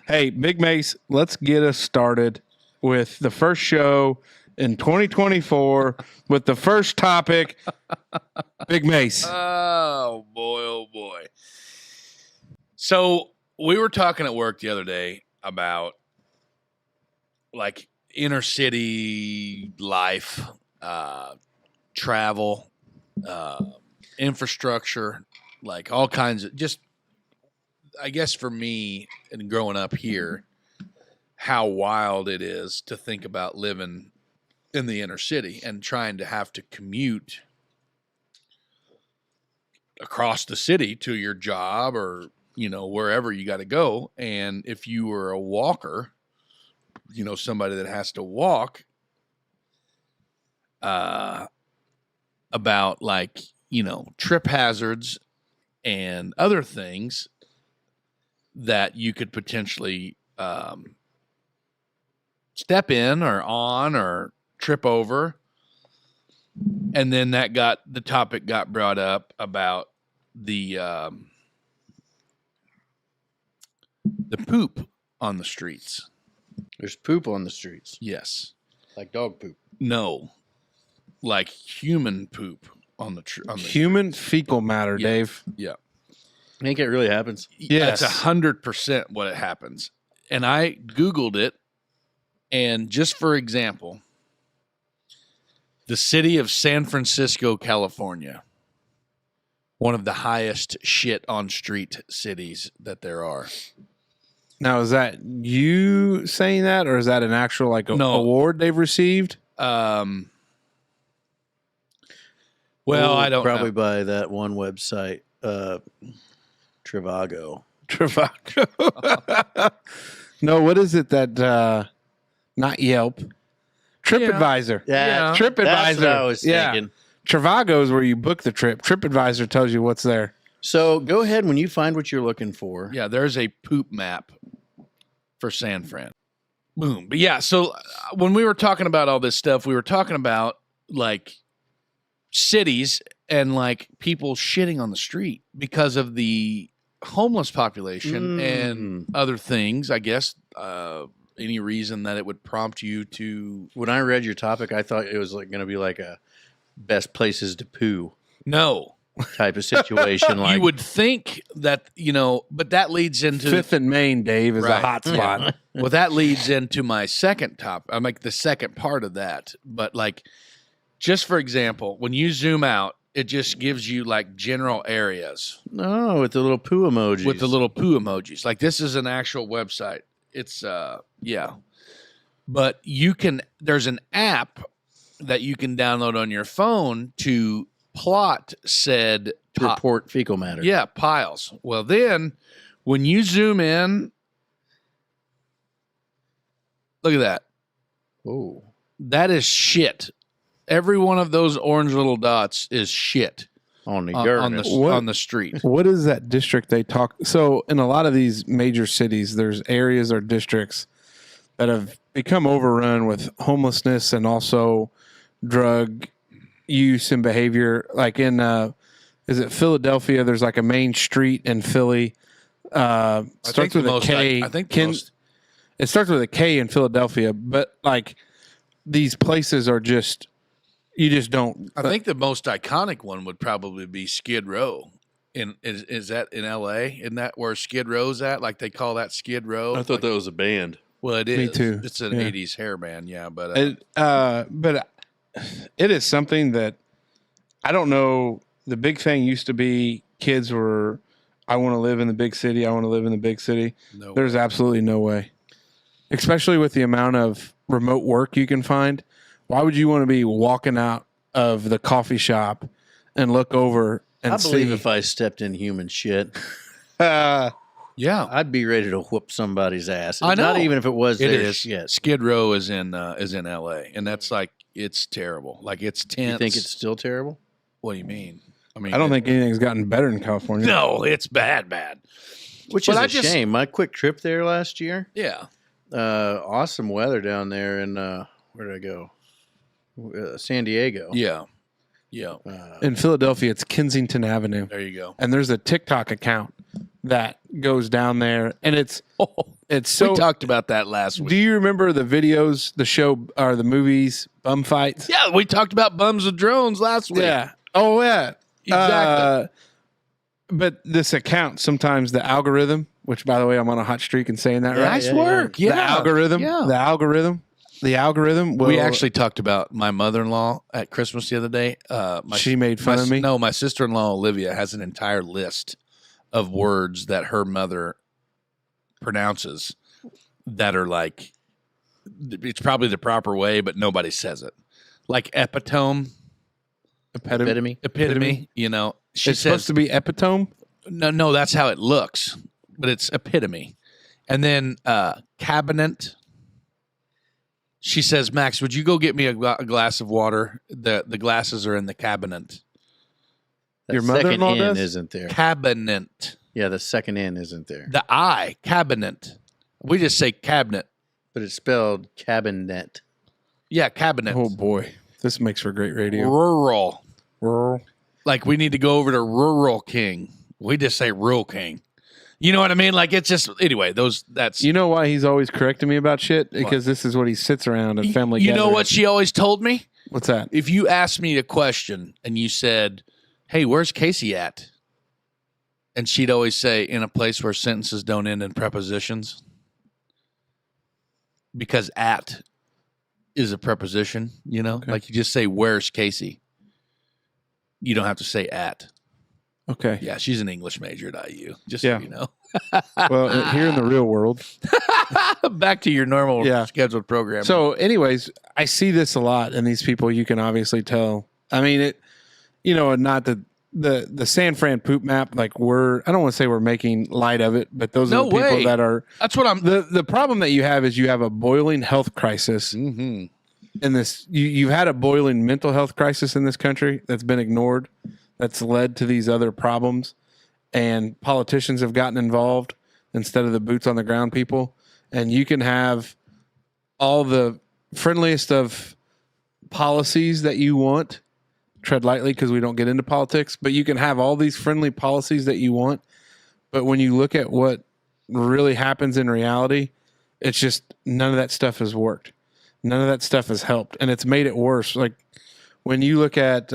Hey, Big Mace, let's get us started with the first show in 2024 with the first topic. Big Mace. Oh, boy. So we were talking at work the other day about like inner city life, travel, infrastructure, like all kinds of just, I guess for me and growing up here, how wild it is to think about living in the inner city and trying to have to commute across the city to your job or, wherever you got to go. And if you were a walker, somebody that has to walk, about like, trip hazards and other things that you could potentially step in or on or trip over. And then the topic got brought up about the poop on the streets. There's poop on the streets. Yes. Like dog poop. No. Like human poop on the Human fecal matter, Yeah. Dave. Yeah. I think it really happens. Yes. That's 100% what it happens. And I Googled it. And just for example, the city of San Francisco, California, one of the highest shit on street cities that there are. Now, is that you saying that, or is that an actual No. award they've received? Well, Ooh, I don't probably know. by that one website, Trivago. Trivago. No, what is it that, not Yelp, TripAdvisor. Yeah, TripAdvisor. That's what I was thinking. Trivago is where you book the trip. TripAdvisor tells you what's there. So go ahead when you find what you're looking for. Yeah, there's a poop map for San Fran. Boom. But yeah, so when we were talking about all this stuff, we were talking about like cities and like people shitting on the street because of the homeless population and other things, I guess. Any reason that it would prompt you to... When I read your topic, I thought it was like going to be like a best places to poo No. type of situation. Like You would think that, but that leads into... Fifth and Main, Dave, is a Right. hot spot. Well, that leads into my second topic. I'm like the second part of that. But like, just for example, when you zoom out, it just gives you like general areas no, with the little poo emojis. with the little poo emojis. Like this is an actual website. It's yeah. But there's an app that you can download on your phone to plot said to report fecal matter. Yeah, piles. Well, then when you zoom in, look at that. Oh, That is shit. Every one of those orange little dots is shit on the on the street. What is that district they talk? So in a lot of these major cities, there's areas or districts that have become overrun with homelessness and also drug use and behavior. Like in, is it Philadelphia? There's like a main street in Philly. Starts with a K. It starts with a K in Philadelphia, but like these places are just, you just don't. I think the most iconic one would probably be Skid Row. Is that in L.A.? Isn't that where Skid Row's at? Like they call that Skid Row? I thought that was a band. Well, it is. Me too. It's an Yeah. 80s hair band, yeah. But But it is something that I don't know. The big thing used to be kids were, I want to live in the big city. I want to live in the big city. no There's absolutely no way, especially with the amount of remote work you can find. Why would you want to be walking out of the coffee shop and look over and I believe see? if I stepped in human shit, yeah, I'd be ready to whoop somebody's ass. I know. Not even if it was it their is. shit. Skid Row is in L.A. and that's like it's terrible. Like it's tense. You think it's still terrible? What do you mean? I mean, I don't think anything's gotten better in California. No, it's bad. Which But is I a just- shame. My quick trip there last year, Yeah. awesome weather down there in, where did I go? San Diego. Yeah. In Philadelphia, it's Kensington Avenue. There you go. And there's a TikTok account that goes down there, and it's so. We talked about that last week. Do you remember the videos, the show, or the movies, bum fights? Yeah, we talked about bums with drones last week. Yeah. Oh yeah. Exactly. But this account, sometimes the algorithm, which by the way, I'm on a hot streak in saying that right. Nice work. Yeah. The algorithm. Yeah. The algorithm. We actually talked about my mother-in-law at Christmas the other day. She made fun of me. No, my sister-in-law Olivia has an entire list of words that her mother pronounces that are like, it's probably the proper way, but nobody says it. Like epitome. Epitome. You know, she it's says supposed to be epitome. no, that's how it looks, but it's epitome. And then cabinet. She says, Max, would you go get me a glass of water? The glasses are in the cabinet. Your mother-in-law second N does? isn't there. Cabinet. Yeah, the second N isn't there. The I, cabinet. We just say cabinet. But it's spelled cabinet. Yeah, cabinet. Oh boy, this makes for great radio. Rural. Rural. Like we need to go over to Rural King. We just say Rural King. You know what I mean? Like it's just anyway. That's You know why he's always correcting me about shit? Because this is what he sits around at family. You know gatherings. what she always told me? What's that? If you asked me a question and you said, "Hey, where's Casey at?" and she'd always say, "In a place where sentences don't end in prepositions," because "at" is a preposition. You know, Okay. like you just say, "Where's Casey?" You don't have to say "at." Okay. Yeah, she's an English major at IU. Just Yeah. so you know. Well, here in the real world. Back to your normal Yeah. scheduled program. So, anyways, I see this a lot, and these people, you can obviously tell. I mean, it. Not the San Fran poop map. Like I don't want to say we're making light of it, but those No are the people way. that are. that's what I'm. The problem that you have is you have a boiling health crisis Mhm. in this. You've had a boiling mental health crisis in this country that's been ignored. That's led to these other problems, and politicians have gotten involved instead of the boots on the ground people. And you can have all the friendliest of policies that you want. Tread lightly because we don't get into politics, but you can have all these friendly policies that you want. But when you look at what really happens in reality, it's just none of that stuff has worked. None of that stuff has helped, and it's made it worse. Like when you look at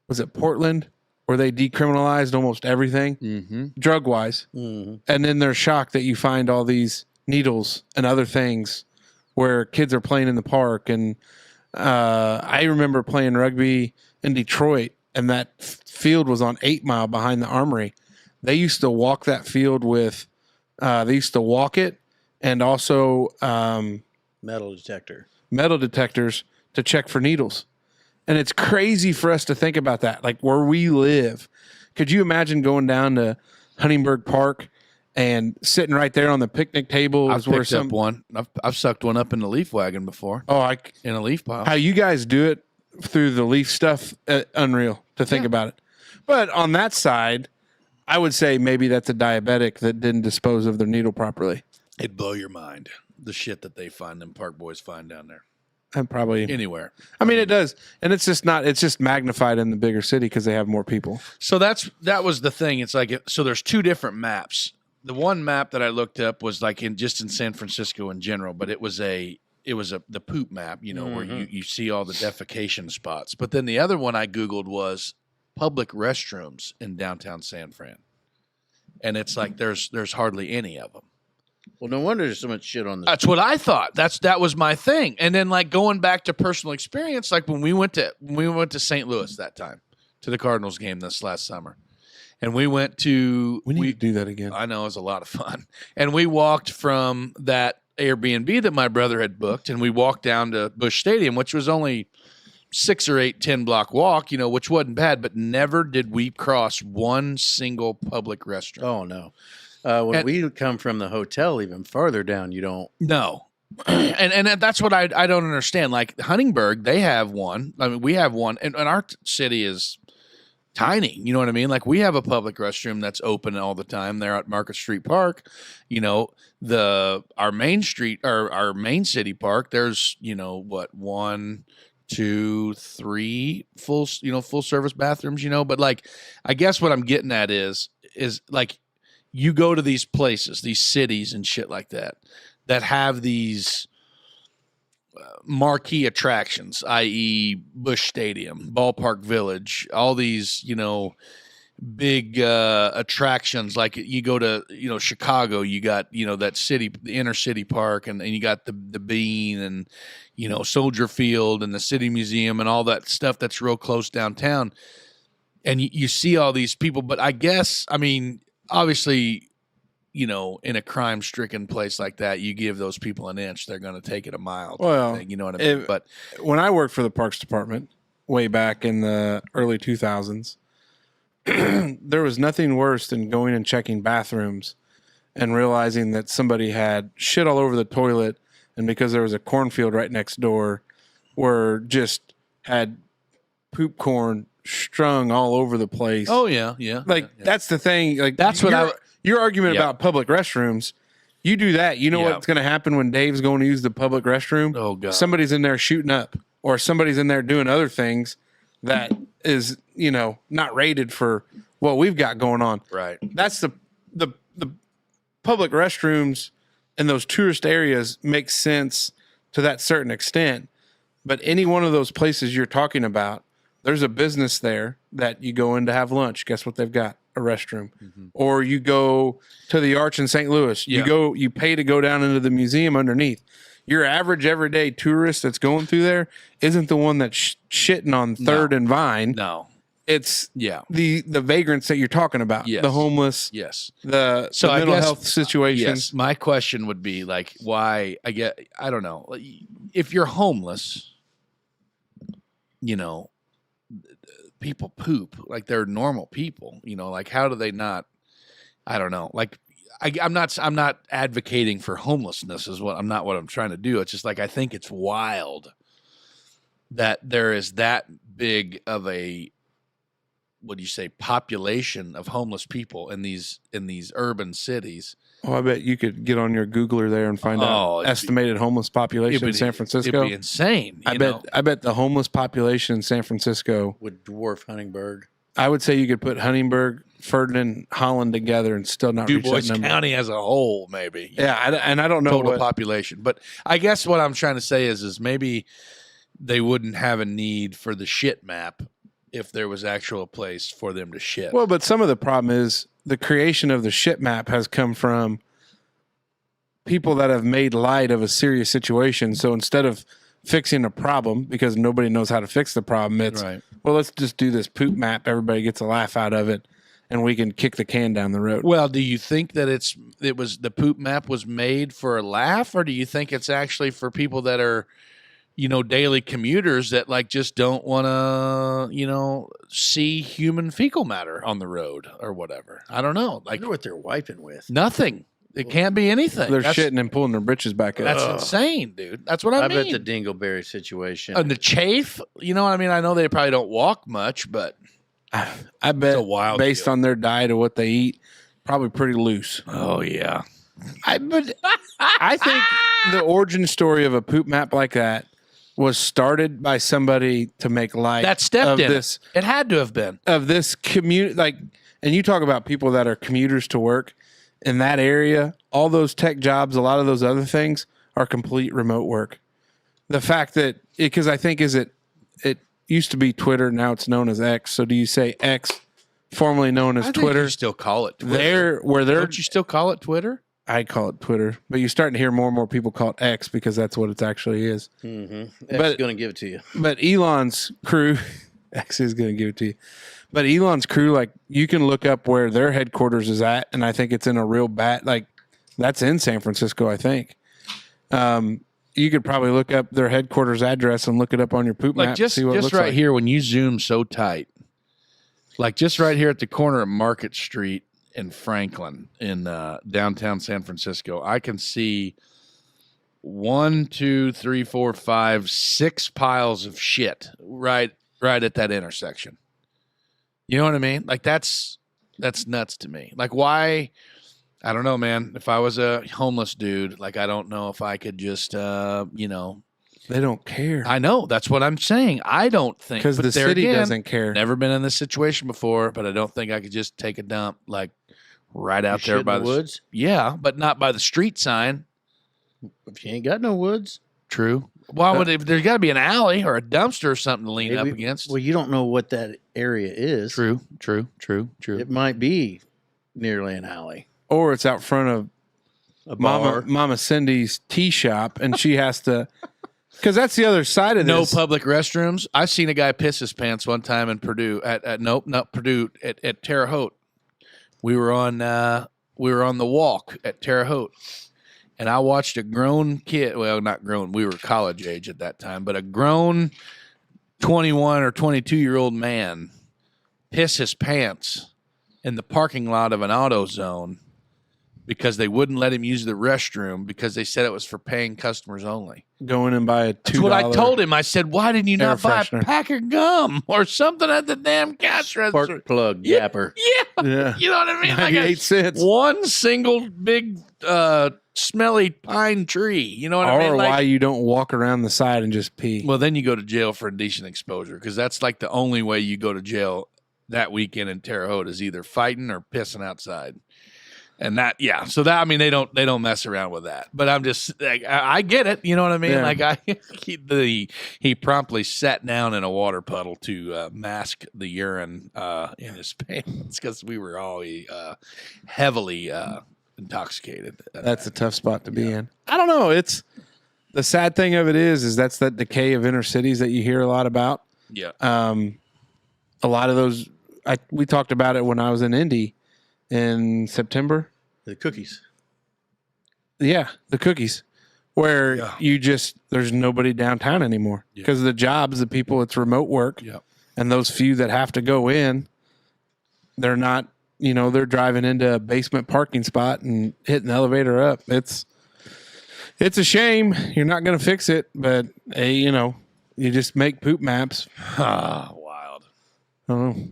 was it Portland, where they decriminalized almost everything Mm-hmm. drug wise, Mm-hmm. and then they're shocked that you find all these needles and other things where kids are playing in the park. And I remember playing rugby in Detroit, and that field was on 8 Mile behind the Armory. They used to walk that field with, they used to walk it, and also Metal detector. metal detectors to check for needles. And it's crazy for us to think about that. Like where we live, could you imagine going down to Huntingburg Park and sitting right there on the picnic table? I've picked up one. I've sucked one up in the leaf wagon before. In a leaf pile. How you guys do it through the leaf stuff, unreal to think about it. But on that side, I would say maybe that's a diabetic that didn't dispose of their needle properly. It'd blow your mind. The shit that they find, them park boys find down there. And probably Anywhere. I mean, it does, and it's just magnified in the bigger city because they have more people. So that was the thing. It's like, so there's two different maps. The one map that I looked up was like in San Francisco in general, but it was the poop map, where you see all the defecation spots. But then the other one I Googled was public restrooms in downtown San Fran. And it's like, there's hardly any of them. Well, no wonder there's so much shit on the. That's what I thought. That was my thing. And then like going back to personal experience, like when we went to St. Louis that time to the Cardinals game this last summer, and we went to We need to do that again. I know, it was a lot of fun. And we walked from that Airbnb that my brother had booked, and we walked down to Busch Stadium, which was only 6 or 8, 10 block walk, which wasn't bad, but never did we cross one single public restroom. Oh no. When we come from the hotel even farther down, you don't. No. And that's what I don't understand. Like Huntingburg, they have one. I mean, we have one, and our city is tiny. You know what I mean? Like we have a public restroom that's open all the time there at Market Street Park. Our main street or our main city park, there's, 1, 2, 3 full service bathrooms, but like, I guess what I'm getting at is like, you go to these places, these cities and shit like that, that have these marquee attractions, i.e. Busch Stadium, Ballpark Village, all these, big attractions. Like you go to, Chicago, you got, that city, the inner city park, and you got the Bean and, Soldier Field and the City Museum and all that stuff that's real close downtown. And you see all these people, but I guess, obviously, in a crime-stricken place like that, you give those people an inch, they're going to take it a mile. Well, you know what I mean? But when I worked for the Parks Department way back in the early 2000s, there was nothing worse than going and checking bathrooms and realizing that somebody had shit all over the toilet, and because there was a cornfield right next door, were just had poop corn strung all over the place. oh yeah. That's the thing. Like That's what your argument Yeah. about public restrooms. You do that, you know Yeah. what's going to happen when Dave's going to use the public restroom? Oh god. Somebody's in there shooting up, or somebody's in there doing other things that is, not rated for what we've got going on. Right. That's the public restrooms in those tourist areas make sense to that certain extent. But any one of those places you're talking about, there's a business there that you go in to have lunch. Guess what they've got? A restroom. Mm-hmm. Or you go to the Arch in St. Louis. Yeah. You pay to go down into the museum underneath. Your average everyday tourist that's going through there isn't the one that's shitting on Third and Vine. No. It's Yeah. the vagrants that you're talking about. Yes. The homeless, Yes. the I mental guess- health situations. Yes. My question would be like, why? I don't know. If you're homeless, people poop like they're normal people. Like how do they not? I don't know. Like I'm not advocating for homelessness. I'm not what I'm trying to do. It's just like I think it's wild that there is that big of a population of homeless people in these urban cities. Oh, I bet you could get on your Googler there and find out estimated homeless population in San Francisco. It'd be insane. I bet the homeless population in San Francisco Would dwarf Huntingburg. I would say you could put Huntingburg, Ferdinand, Holland together and still not Du reach Bois that number. County as a whole, maybe. Yeah, and I don't know Total what, population. But I guess what I'm trying to say is maybe they wouldn't have a need for the shit map if there was actual place for them to shit. Well, but some of the problem is the creation of the shit map has come from people that have made light of a serious situation. So instead of fixing a problem, because nobody knows how to fix the problem, it's, Right. well, let's just do this poop map. Everybody gets a laugh out of it, and we can kick the can down the road. Well, do you think that the poop map was made for a laugh, or do you think it's actually for people that are, daily commuters that like just don't want to, see human fecal matter on the road or whatever? I don't know. I Like wonder what they're wiping with. nothing. It can't be anything. They're That's- shitting and pulling their britches back up. That's Ugh. insane, dude. That's what I I mean. bet the Dingleberry situation. And the chafe, you know what I mean? I know they probably don't walk much, but I bet a wild based deal. on their diet or what they eat, probably pretty loose. oh yeah. I think the origin story of a poop map like that was started by somebody to make light That stepped of in. this It had to have been. of this commute. Like, and you talk about people that are commuters to work in that area. All those tech jobs, a lot of those other things are complete remote work. The fact that because I think it used to be Twitter, now it's known as X. So do you say X, formerly known as I think Twitter? you still call it Twitter. They're Don't you still call it Twitter? I call it Twitter, but you're starting to hear more and more people call it X because that's what it actually is. That's But- going to give it to you. But Elon's crew, X is going to give it to you. But Elon's crew, like you can look up where their headquarters is at, and I think it's in a real like that's in San Francisco, I think. You could probably look up their headquarters address and look it up on your poop Like map. just see what it just looks right like. here when you zoom so tight, like just right here at the corner of Market Street in Franklin in downtown San Francisco, I can see 1, 2, 3, 4, 5, 6 piles of shit right at that intersection. You know what I mean? Like that's nuts to me. Like why? I don't know, man. If I was a homeless dude, like I don't know if I could just, They don't care I know that's what I'm saying. I don't think because but the there city again, doesn't care. Never been in this situation before, but I don't think I could just take a dump like right out You there shit by in the woods. Yeah, but not by the street sign. If you ain't got no woods, True. Why would there's got to be an alley or a dumpster or something to lean up maybe- against? Well, you don't know what that area is. True. It might be nearly an alley. Or it's out front of A bar. Mama Cindy's tea shop, and she has to, because that's the other side of No this. public restrooms. I seen a guy piss his pants one time in Purdue at not Purdue at Terre Haute. We were on the walk at Terre Haute, and I watched a grown kid. Well, not grown. We were college age at that time, but a grown 21 or 22-year-old man piss his pants in the parking lot of an AutoZone because they wouldn't let him use the restroom because they said it was for paying customers only. Going and buy a $2. That's what I told him. I said, why didn't you air not buy a freshener. pack of gum or something at the damn cash register? Spark plug yapper. Yeah. Yeah. You know what I mean? Like 98 cents. one single big smelly pine tree. You know what I Or mean? Like, why you don't walk around the side and just pee. well, then you go to jail for indecent exposure because that's like the only way you go to jail that weekend in Terre Haute is either fighting or pissing outside. And that, yeah. So that, I mean, they don't mess around with that. But I'm just, like, I get it. You know what I mean? Yeah. Like he promptly sat down in a water puddle to mask the urine in his pants because we were all heavily intoxicated. That's a tough spot to be in. I don't know. It's the sad thing of it is that's that decay of inner cities that you hear a lot about. Yeah. A lot of those, we talked about it when I was in Indy in September. The cookies. Yeah, the cookies, where there's nobody downtown anymore because of the jobs, the people, it's remote work. Yeah. And those few that have to go in, they're not, they're driving into a basement parking spot and hitting the elevator up. It's a shame. You're not going to fix it, but hey, you just make poop maps. Wild. I don't know.